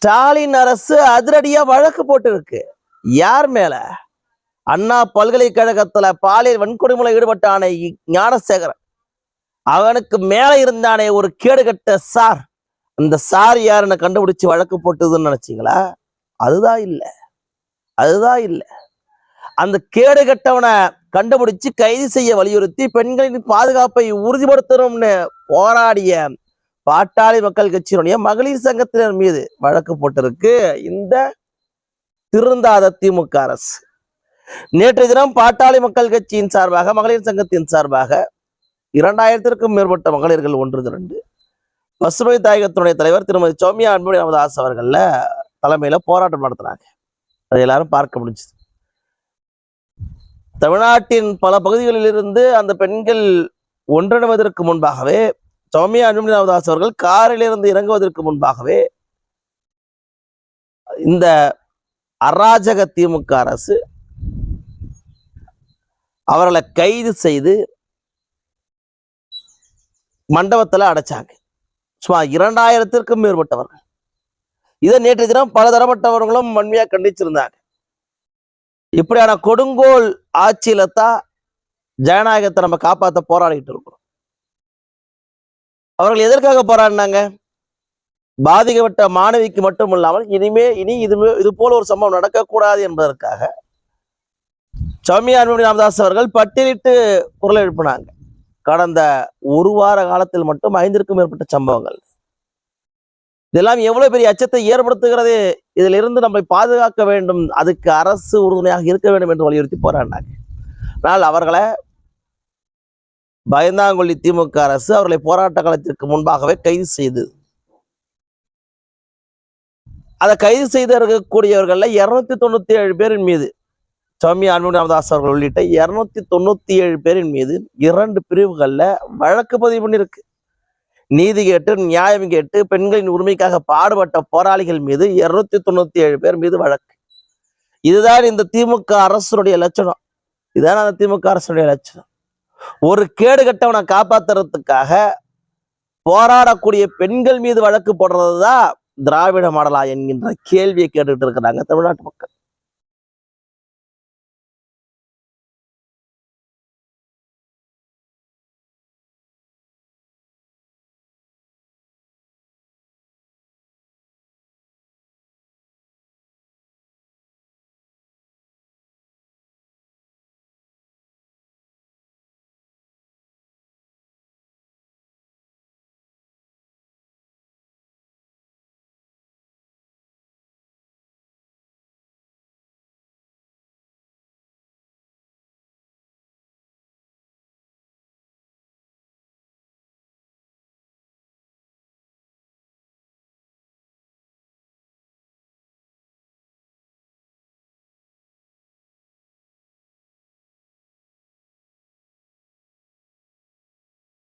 ஸ்டாலின் அரசு அதிரடியா வழக்கு போட்டு இருக்கு. யார் மேல? அண்ணா பல்கலைக்கழகத்துல பாலியல் வன்கொடுமையில ஈடுபட்டானே ஞானசேகரன், அவனுக்கு மேல இருந்தானே ஒரு கேடுகட்ட சார், அந்த சார் யாருன்னு கண்டுபிடிச்சு வழக்கு போட்டுதுன்னு நினைச்சீங்களா? அதுதான் இல்ல, அதுதான் இல்ல. அந்த கேடுகட்டவனை கண்டுபிடிச்சு கைது செய்ய வலியுறுத்தி பெண்களின் பாதுகாப்பை உறுதிப்படுத்தணும்னு போராடிய பாட்டாளி மக்கள் கட்சியினுடைய மகளிர் சங்கத்தினர் மீது வழக்கு போட்டிருக்கு இந்த திருந்தாத திமுக அரசு. நேற்று தினம் பாட்டாளி மக்கள் கட்சியின் சார்பாக, மகளிர் சங்கத்தின் சார்பாக 2000க்கும் மேற்பட்ட மகளிர்கள் ஒன்று திரண்டு பசுமை தாயகத்தினுடைய தலைவர் திருமதி சௌமியா அன்புமணி ராமதாஸ் அவர்கள தலைமையில போராட்டம் நடத்தினாங்க. அதை எல்லாரும் பார்க்க முடிஞ்சது. தமிழ்நாட்டின் பல பகுதிகளில் இருந்து அந்த பெண்கள் ஒன்றிணைவதற்கு முன்பாகவே, சௌமியா அன்புமணி ராமதாஸ் அவர்கள் காரிலிருந்து இறங்குவதற்கு முன்பாகவே இந்த அராஜக திமுக அரசு அவர்களை கைது செய்து மண்டபத்தில் அடைச்சாங்க. சுமார் 2000க்கும் மேற்பட்டவர்கள். இதை நேற்று தினம் பல தரப்பட்டவர்களும் வன்மையா கண்டிச்சிருந்தாங்க. இப்படியான கொடுங்கோல் ஆட்சியில தான் ஜனநாயகத்தை நம்ம காப்பாற்ற போராடிட்டு இருக்கிறோம். அவர்கள் எதற்காக போராடினாங்க? பாதிக்கப்பட்ட மாணவிக்கு மட்டும் இல்லாமல் இனி இது போல ஒரு சம்பவம் நடக்கக்கூடாது என்பதற்காக சௌமியா அன்புமணி ராமதாஸ் அவர்கள் பட்டியலிட்டு குரல் எழுப்பினாங்க. கடந்த ஒரு வார காலத்தில் மட்டும் 5க்கும் மேற்பட்ட சம்பவங்கள். இதெல்லாம் எவ்வளவு பெரிய அச்சத்தை ஏற்படுத்துகிறது. இதில் இருந்து நம்மை பாதுகாக்க வேண்டும், அதுக்கு அரசு உறுதுணையாக இருக்க வேண்டும் என்று வலியுறுத்தி போராடினாங்க. ஆனால் அவர்களை பயந்தாங்கொள்ளி திமுக அரசு அவர்களை போராட்ட காலத்திற்கு முன்பாகவே கைது செய்து, அதை கைது செய்திருக்கக்கூடியவர்கள்ல 297 பேரின் மீது, சௌமியா அன்புமணி ராமதாஸ் அவர்கள் உள்ளிட்ட 297 பேரின் மீது 2 பிரிவுகள்ல வழக்கு பதிவு பண்ணிருக்கு. நீதி கேட்டு, நியாயம் கேட்டு, பெண்களின் உரிமைக்காக பாடுபட்ட போராளிகள் மீது 297 பேர் மீது வழக்கு. இதுதான் இந்த திமுக அரசுடைய லட்சணம். இதுதான் அந்த திமுக அரசுடைய லட்சணம். ஒரு கேடு கட்டவனை காப்பாத்துறதுக்காக போராடக்கூடிய பெண்கள் மீது வழக்கு போடுறதுதான் திராவிட மாடலா என்கின்ற கேள்வியை கேட்டுட்டு இருக்கிறாங்க தமிழ்நாட்டு மக்கள்.